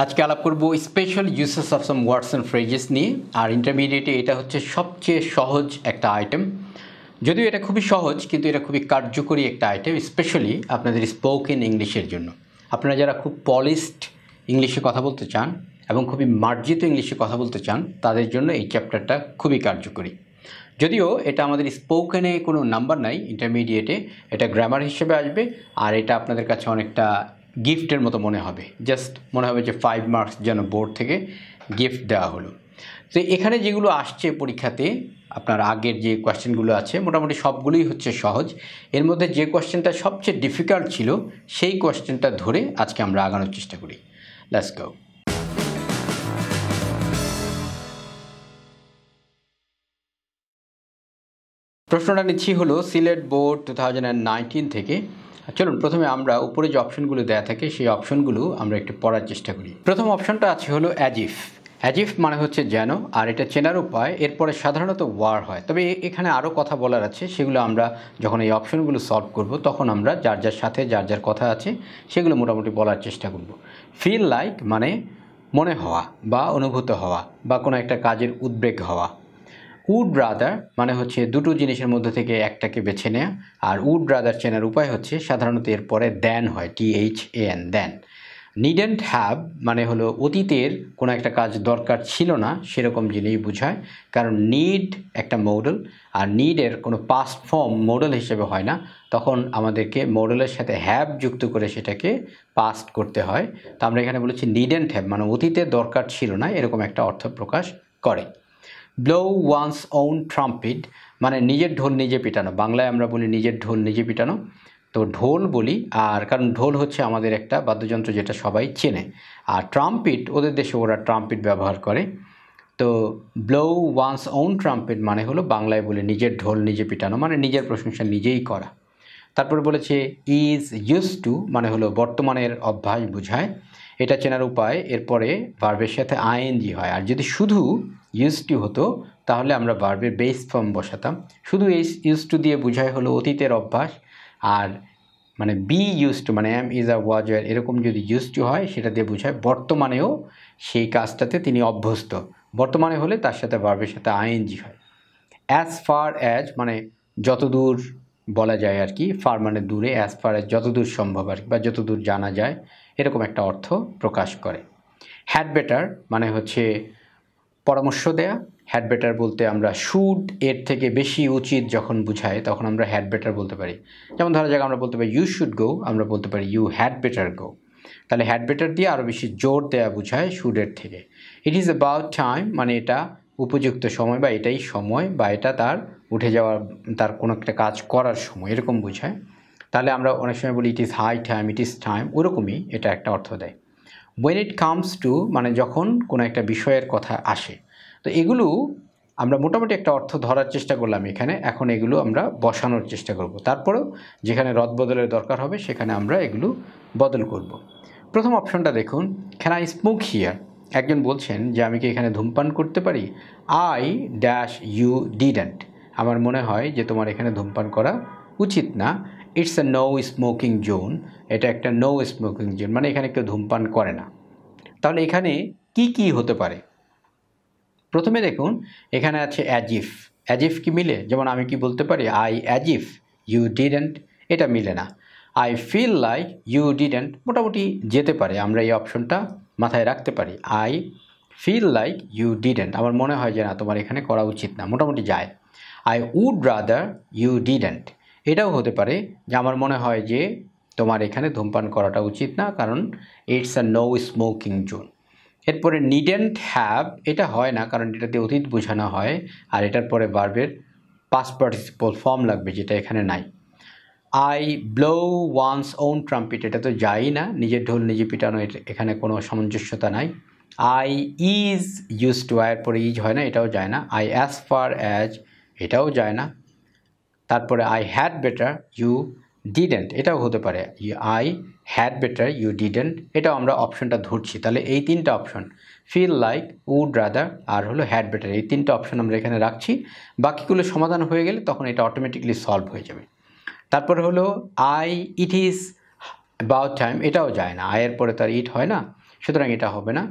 আজকে আলাপ করব special uses of some words and phrases নিয়ে। আর ইন্টারমিডিয়েটে এটা হচ্ছে সবচেয়ে সহজ একটা আইটেম। যদিও এটা খুবই সহজ, কিন্তু এটা খুবই কার্যকরী একটা আইটেম, স্পেশালি আপনাদের স্পোকেন ইংলিশের জন্য। আপনারা যারা খুব পলিশড ইংলিশে কথা বলতে চান এবং খুবই মার্জিত ইংলিশে কথা বলতে চান, তাদের জন্য এই চ্যাপ্টারটা খুবই কার্যকরী। যদিও এটা আমাদের স্পোকেনে কোনো নাম্বার নাই ইন্টারমিডিয়েটে, এটা গ্রামার হিসেবে আসবে। আর এটা আপনাদের কাছে অনেকটা গিফটের মতো মনে হবে, জাস্ট মনে হবে যে 5 মার্কস যেন বোর্ড থেকে গিফট দেওয়া হলো। তো এখানে যেগুলো আসছে পরীক্ষাতে, আপনার আগের যে কোয়েশ্চেনগুলো আছে মোটামুটি সবগুলোই হচ্ছে সহজ। এর মধ্যে যে কোয়েশ্চেনটা সবচেয়ে ডিফিকাল্ট ছিল সেই কোয়েশ্চেনটা ধরে আজকে আমরা আগানোর চেষ্টা করি। Let's go. প্রশ্নটা নিচ্ছি হলো সিলেট বোর্ড 2019 থেকে। চলুন প্রথমে আমরা উপরে যে অপশনগুলো দেওয়া থাকে সেই অপশনগুলো আমরা একটু পড়ার চেষ্টা করি। প্রথম অপশনটা আছে হলো অ্যাজিফ। অ্যাজিফ মানে হচ্ছে যেন, আর এটা চেনার উপায় এরপরে সাধারণত ওয়ার হয়, তবে এখানে আরও কথা বলার আছে, সেগুলো আমরা যখন এই অপশনগুলো সলভ করব তখন আমরা যার যার সাথে যার যার কথা আছে সেগুলো মোটামুটি বলার চেষ্টা করব। ফিল লাইক মানে মনে হওয়া বা অনুভূত হওয়া বা কোনো একটা কাজের উদ্বেগ হওয়া। উড রাদার মানে হচ্ছে দুটো জিনিসের মধ্যে থেকে একটাকে বেছে নেওয়া। আর উড রাদার চেনার উপায় হচ্ছে সাধারণত এরপরে দ্যান হয়, THAN, দ্যান। নিডেন্ট হ্যাভ মানে হলো অতীতের কোনো একটা কাজ দরকার ছিল না সেরকম জিনিস বোঝায়, কারণ নিড একটা মডেল, আর নিডের কোনো পাস্ট ফর্ম মডেল হিসেবে হয় না, তখন আমাদেরকে মডেলের সাথে হ্যাভ যুক্ত করে সেটাকে পাস্ট করতে হয়। তো আমরা এখানে বলেছি নিডেন্ট হ্যাভ মানে অতীতে দরকার ছিল না, এরকম একটা অর্থ প্রকাশ করে। ব্লো ওয়ান্স ওন ট্রাম্পিট মানে নিজের ঢোল নিজে পিটানো, বাংলায় আমরা বলি নিজের ঢোল নিজে পিটানো, তো ঢোল বলি। আর কারণ ঢোল হচ্ছে আমাদের একটা বাদ্যযন্ত্র যেটা সবাই চেনে, আর ট্রাম্পিট ওদের দেশে ওরা ট্রাম্পিট ব্যবহার করে। তো ব্লো ওয়ান্স ওন ট্রাম্পিট মানে হলো বাংলায় বলে নিজের ঢোল নিজে পিটানো, মানে নিজের প্রশংসা নিজেই করা। তারপরে বলেছে ইজ ইউজ টু মানে হলো বর্তমানের অভ্যাস বোঝায়, এটা চেনার উপায় এরপরে ভার্বের সাথে আইএনজি হয়। আর যদি শুধু ইউজ টু হতো তাহলে আমরা ভার্বের বেস ফর্ম বসাতাম। শুধু এই ইউজ টু দিয়ে বোঝায় হলো অতীতের অভ্যাস, আর মানে বি ইউজ টু মানে এম ইজ আ ওয়াজ এরকম যদি ইউজ টু হয় সেটা দিয়ে বোঝায় বর্তমানেও সেই কাজটাতে তিনি অভ্যস্ত। বর্তমানে হলে তার সাথে ভার্বের সাথে আইএনজি হয়। অ্যাজ ফার অ্যাজ মানে যতদূর বলা যায় আর কি, ফার মানে দূরে, অ্যাজ ফার অ্যাজ যতদূর সম্ভব আর কি, বা যতদূর জানা যায়, এরকম একটা অর্থ প্রকাশ করে। হ্যাড বেটার মানে হচ্ছে পরামর্শ দেয়া। হ্যাড বেটার বলতে আমরা শুড এর থেকে বেশি উচিত যখন বুঝায় তখন আমরা হ্যাড বেটার বলতে পারি। যেমন ধরা যাক আমরা বলতে পারি ইউ শুড গো, আমরা বলতে পারি ইউ হ্যাড বেটার গো। তাহলে হ্যাড বেটার দিয়ে আরও বেশি জোর দেওয়া বোঝায় শুডের থেকে। ইট ইজ অ্যাবাউট টাইম মানে এটা উপযুক্ত সময় বা এটাই সময় বা এটা তার উঠে যাওয়ার, তার কোনো একটা কাজ করার সময়, এরকম বোঝায়। তাহলে আমরা অনেক সময় বলি it is high time, it is time, ওরকমই এটা একটা অর্থ দেয়। ওয়েন ইট কামস টু মানে যখন কোনো একটা বিষয়ের কথা আসে। তো এগুলো আমরা মোটামুটি একটা অর্থ ধরার চেষ্টা করলাম এখানে, এখন এগুলো আমরা বসানোর চেষ্টা করব। তারপরেও যেখানে রদবদলের দরকার হবে সেখানে আমরা এগুলো বদল করব। প্রথম অপশনটা দেখুন, ক্যান আই স্মোক হিয়ার, একজন বলছেন যে আমি কি এখানে ধূমপান করতে পারি। আই ড্যাশ ইউ ডিডেন্ট, আমার মনে হয় যে তোমার এখানে ধূমপান করা উচিত না। It's a no smoking zone, এটা একটা নো স্মোকিং জোন মানে এখানে কেউ ধূমপান করে না। তাহলে এখানে কি কি হতে পারে? প্রথমে দেখুন এখানে আছে অ্যাজিফ। অ্যাজিফ কি মিলে? যেমন আমি কি বলতে পারি আই অ্যাজিফ ইউ ডিডেন্ট, এটা মিলে না। I feel like you didn't মোটামুটি যেতে পারে, আমরা এই অপশনটা মাথায় রাখতে পারি। I feel like you didn't, আমার মনে হয় যে না তোমার এখানে করা উচিত না, মোটামুটি যায়। I would rather you didn't, এটাও হতে পারে যে আমার মনে হয় যে তোমার এখানে ধূমপান করাটা উচিত না, কারণ it's a no smoking zone. এরপরে নিডেন্ট হ্যাভ, এটা হয় না কারণ এটাতে অতীত বোঝানো হয়, আর এটার পরে ভার্বের পাস্ট পার্টিসিপল ফর্ম লাগবে যেটা এখানে নাই। I blow one's own trumpet, এটা তো যাই না, নিজের ঢোল নিজে পিটানো, এখানে কোনো সামঞ্জস্যতা নাই। আই ইজ ইউজ টু, আয়ের পরে ইজ হয় না, এটাও যায় না। আই অ্যাজ ফার অ্যাজ, এটাও যায় না। তারপরে I had better you didn't, এটাও হতে পারে। I had better you didn't, এটাও আমরা অপশনটা ধরছি। তাহলে এই তিনটা option feel like, would rather আর হলো হ্যাড বেটার, এই তিনটা অপশন আমরা এখানে রাখছি। বাকিগুলো সমাধান হয়ে গেলে তখন এটা অটোমেটিকলি সলভ হয়ে যাবে। তারপরে হলো I it is about time, এটাও যায় না, আয়ের পরে তার ইট হয় না, সুতরাং এটা হবে না।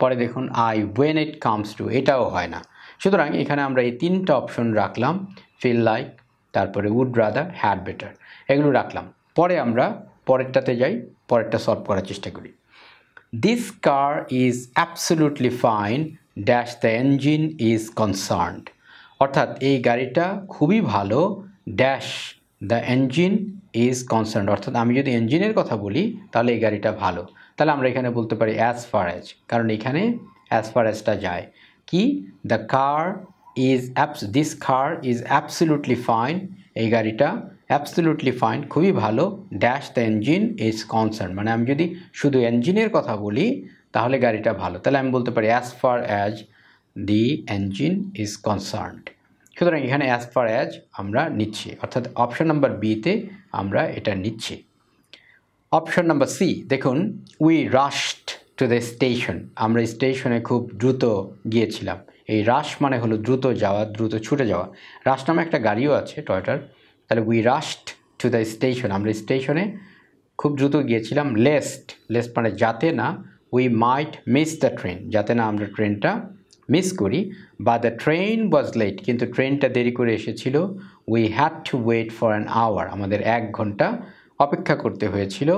পরে দেখুন I when it comes to, এটাও হয় না। সুতরাং এখানে আমরা এই তিনটা অপশন রাখলাম, ফিল লাইক, তারপরে উড রাদার, হ্যাড বেটার, এগুলো রাখলাম। পরে আমরা পরেরটাতে যাই, পরেরটা সলভ করার চেষ্টা করি। This car is absolutely fine dash the engine is concerned, অর্থাৎ এই গাড়িটা খুবই ভালো, dash the engine is concerned, অর্থাৎ আমি যদি ইঞ্জিনের কথা বলি তাহলে এই গাড়িটা ভালো। তাহলে আমরা এখানে বলতে পারি অ্যাজ ফার অ্যাজ, কারণ এখানে অ্যাজ ফার অ্যাজটা যায় কি, the car is this car is absolutely fine, এই গাড়িটা অ্যাবসলিউটলি ফাইন, খুবই ভালো, dash the engine is concern, মানে আমি যদি শুধু ইঞ্জিনের কথা বলি তাহলে গাড়িটা ভালো, তাহলে আমি বলতে পারি as far as the engine is concerned. সুতরাং এখানে অ্যাজ ফার অ্যাজ আমরা নিচ্ছি, অর্থাৎ অপশন নাম্বার বিতে আমরা এটা নিচ্ছি। অপশন নাম্বার সি দেখুন, উই রাশড টু দ্য স্টেশন, আমরা স্টেশনে খুব দ্রুত গিয়েছিলাম। এই রাশ মানে হলো দ্রুত যাওয়া, দ্রুত ছুটে যাওয়া। রাশ নামে একটা গাড়িও আছে টয়োটার। তাহলে উই রাশড টু দ্য স্টেশন, আমরা স্টেশনে খুব দ্রুত গিয়েছিলাম। লেস্ট, লেস্ট মানে যাতে না, we might miss the train, যাতে না আমরা ট্রেনটা মিস করি, বা দ্য ট্রেন ওয়াজ লেট, কিন্তু ট্রেনটা দেরি করে এসেছিল। We had to wait for an hour, আমাদের 1 ঘন্টা অপেক্ষা করতে হয়েছিল।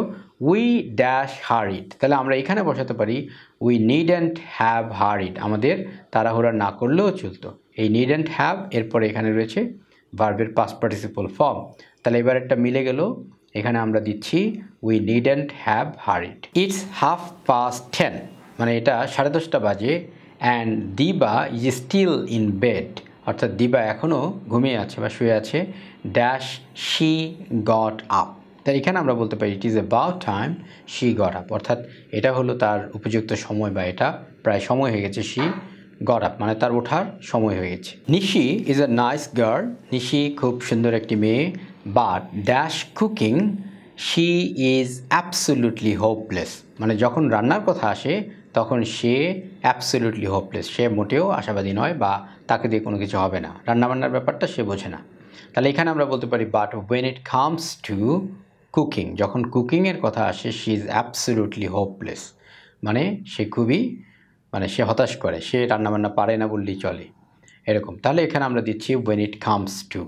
উই ড্যাশ হারিড, তাহলে আমরা এখানে বসাতে পারি উই নিডন্ট হ্যাভ হারিড, আমাদের তাড়াহুড়া না করলেও চলতো। এই নিডন্ট হ্যাভ এরপরে এখানে রয়েছে ভার্বের পাস্ট পার্টিসিপল ফর্ম, তাহলে এবার একটা মিলে গেল। এখানে আমরা দিচ্ছি উই নিডন্ট হ্যাভ হারিড। ইটস 10:30, মানে এটা 10:30 বাজে। অ্যান্ড দিবা ইজ স্টিল ইন বেড, অর্থাৎ দিবা এখনও ঘুমিয়ে আছে বা শুয়ে আছে। ড্যাশ শি গট আপ, তাই এখানে আমরা বলতে পারি it is about time she got up, অর্থাৎ এটা হলো তার উপযুক্ত সময় বা এটা প্রায় সময় হয়ে গেছে। শি গট আপ মানে তার ওঠার সময় হয়ে গেছে। নিশি ইজ এ নাইস গার্ল, নিশি খুব সুন্দর একটি মেয়ে। But dash cooking she is absolutely hopeless, মানে যখন রান্নার কথা আসে তখন সে অ্যাবসলিউটলি হোপলেস, সে মোটেও আশাবাদী নয় বা তাকে দিয়ে কোনো কিছু হবে না, রান্নাবান্নার ব্যাপারটা সে বোঝে না। তাহলে এখানে আমরা বলতে পারি but when it comes to cooking, যখন কুকিংয়ের কথা আসে শি ইজ অ্যাবসলিউটলি হোপলেস, মানে সে খুবই, মানে সে হতাশ করে, সে রান্নাবান্না পারে না বললেই চলে এরকম। তাহলে এখানে আমরা দিচ্ছি ওয়েন ইট কামস টু।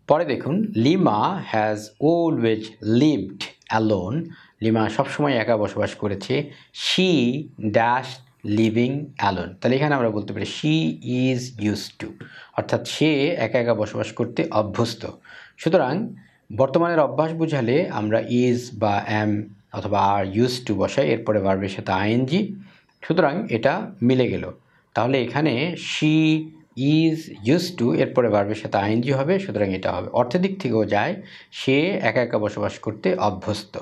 পরে দেখুন, lima has always lived alone, lima সবসময় একা বসবাস করেছে। শি ড্যাশ লিভিং অ্যালোন, তাহলে এখানে আমরা বলতে পারি শি ইজ ইউজড টু, অর্থাৎ সে একা একা বসবাস করতে অভ্যস্ত। সুতরাং বর্তমানের অভ্যাস বোঝালে আমরা ইজ বা অ্যাম অথবা আর ইউজড টু বসাই, এরপরে ভার্বের সাথে আইএনজি। সুতরাং এটা মিলে গেল। তাহলে এখানে শি ইজ ইউজড টু এরপরে ভার্বের সাথে আইএনজি হবে, সুতরাং এটা হবে। অর্থের দিক থেকেও যায়, সে একা একা বসবাস করতে অভ্যস্ত।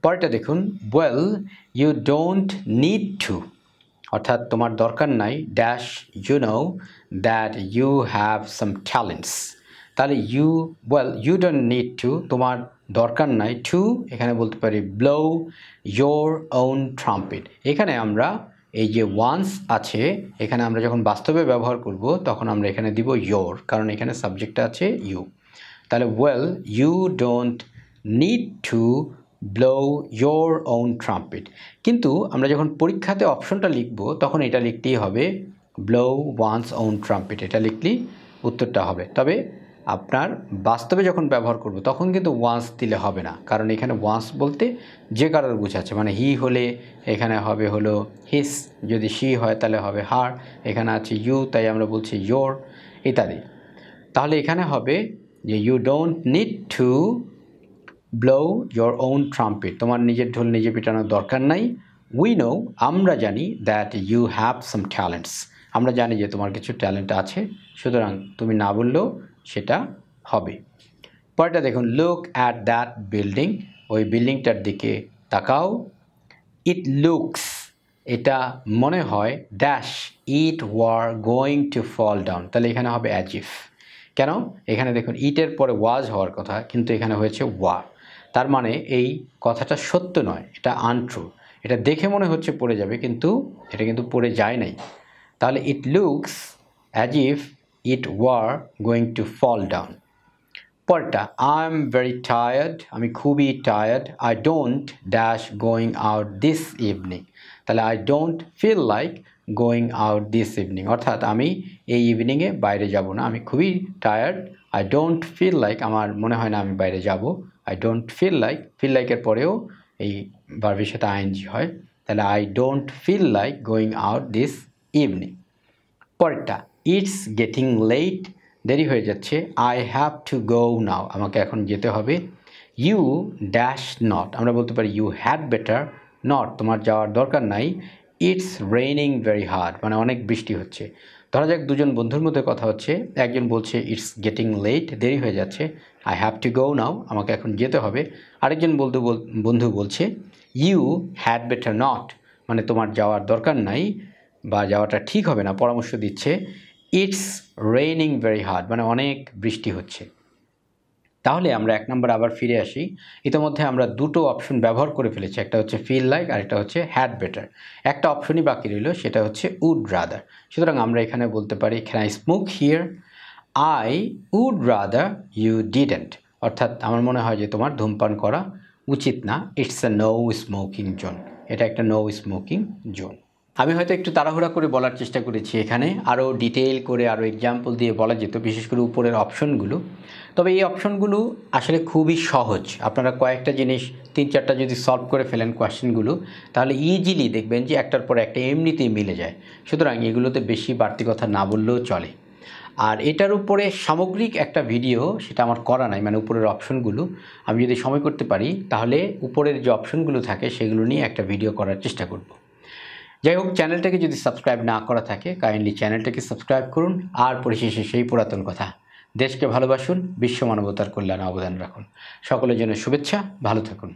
পরেরটা দেখুন, well you don't need to, অর্থাৎ তোমার দরকার নাই, dash you know that you have some talents, তাহলে ইউ ডোন্ট নিড টু, তোমার দরকার নাই, টু এখানে বলতে পারি ব্লো ইয়োর ওন ট্রাম্পেট। এখানে আমরা এই যে ওয়ান্স আছে, এখানে আমরা যখন বাস্তবে ব্যবহার করব তখন আমরা এখানে দিব ইয়োর, কারণ এখানে সাবজেক্টটা আছে ইউ। তাহলে well you don't need to blow your own trumpet, কিন্তু আমরা যখন পরীক্ষাতে অপশনটা লিখব তখন এটা লিখতেই হবে ব্লো ওয়ান্স ওন ট্রাম্পেট, এটা লিখলেই উত্তরটা হবে। তবে আপনার বাস্তবে যখন ব্যবহার করব তখন কিন্তু ওয়ান্স দিলে হবে না, কারণ এখানে ওয়ান্স বলতে যে কারোর বোঝাচ্ছে, মানে হি হলে এখানে হবে হলো হিস, যদি শি হয় তাহলে হবে হার, এখানে আছে ইউ তাই আমরা বলছি ইয়োর ইত্যাদি। তাহলে এখানে হবে যে you don't need to blow your own trumpet, তোমার নিজের ঢোল নিজে পিটানোর দরকার নাই। উই নো, আমরা জানি, that you have some talents, আমরা জানি যে তোমার কিছু ট্যালেন্ট আছে, সুতরাং তুমি না বললেও সেটা হবে। পরেরটা দেখুন, লুক অ্যাট দ্যাট বিল্ডিং, ওই বিল্ডিংটার দিকে তাকাও। ইট লুকস, এটা মনে হয়, dash it were going to fall down, তাহলে এখানে হবে অ্যাজ ইফ। কেন? এখানে দেখুন ইটের পরে ওয়াজ হওয়ার কথা, কিন্তু এখানে হয়েছে ওয়ার, তার মানে এই কথাটা সত্য নয়, এটা আনট্রু। এটা দেখে মনে হচ্ছে পড়ে যাবে, কিন্তু এটা কিন্তু পড়ে যায় নাই। তাহলে it looks as if it were going to fall down. পরটা, আই এম ভেরি টায়ার্ড, আমি খুবই tired. I don't dash going out this evening, তাহলে I don't feel like going out this evening, অর্থাৎ আমি এই ইভিনিংয়ে বাইরে যাব না, আমি খুবই tired. I don't feel like, আমার মনে হয় না আমি বাইরে যাব। আই ডোন্ট ফিল লাইকের পরেও এই ভার্বের সাথে আইএনজি হয়, তাহলে I don't feel like going out this evening. পরেরটা, ইটস গেটিং লেট, দেরি হয়ে যাচ্ছে। I have to go now, আমাকে এখন যেতে হবে। ইউ ড্যাশ নট, আমরা বলতে পারি ইউ হ্যাড বেটার নট, তোমার যাওয়ার দরকার নাই। ইটস রেইনিং ভেরি হার্ড, মানে অনেক বৃষ্টি হচ্ছে। ধরা যাক দুজন বন্ধুর মধ্যে কথা হচ্ছে, একজন বলছে ইটস গেটিং লেট, দেরি হয়ে যাচ্ছে। I have to go now, আমাকে এখন যেতে হবে। আরেকজন বন্ধু বলছে ইউ হ্যাড বেটার নট, মানে তোমার যাওয়ার দরকার নাই বা যাওয়াটা ঠিক হবে না, পরামর্শ দিচ্ছে। ইটস রেইনিং ভেরি হার্ড, মানে অনেক বৃষ্টি হচ্ছে। তাহলে আমরা 1 নম্বর আবার ফিরে আসি। ইতিমধ্যে আমরা দুটো অপশন ব্যবহার করে ফেলেছি, একটা হচ্ছে ফিল লাইক আর একটা হচ্ছে হ্যাড বেটার। একটা অপশনই বাকি রইল, সেটা হচ্ছে উড রাদার। সুতরাং আমরা এখানে বলতে পারি can I smoke here, I would rather you didn't, অর্থাৎ আমার মনে হয় যে তোমার ধূমপান করা উচিত না। It's a no smoking zone, এটা একটা নো স্মোকিং জোন। আমি হয়তো একটু তাড়াহুড়া করে বলার চেষ্টা করেছি, এখানে আরও ডিটেইল করে আরও এক্সাম্পল দিয়ে বলা যেত, বিশেষ করে উপরের অপশনগুলো। তবে এই অপশনগুলো আসলে খুবই সহজ, আপনারা কয়েকটা জিনিস 3-4টা যদি সলভ করে ফেলেন কোয়েশ্চেনগুলো, তাহলে ইজিলি দেখবেন যে একটার পর একটা এমনিতেই মিলে যায়। সুতরাং এগুলোতে বেশি বাড়তি কথা না বললেও চলে। আর এটার উপরে সামগ্রিক একটা ভিডিও সেটা আমার করা নাই, মানে উপরের অপশনগুলো আমি যদি সময় করতে পারি তাহলে উপরের যে অপশনগুলো থাকে সেগুলো নিয়ে একটা ভিডিও করার চেষ্টা করব। যাই হোক, চ্যানেলটাকে যদি সাবস্ক্রাইব না করা থাকে কাইন্ডলি চ্যানেলটাকে সাবস্ক্রাইব করুন। আর পরিশেষে সেই পুরাতন কথা, দেশকে ভালোবাসুন, বিশ্ব মানবতার কল্যাণে অবদান রাখুন। সকলের জন্য শুভেচ্ছা, ভালো থাকুন।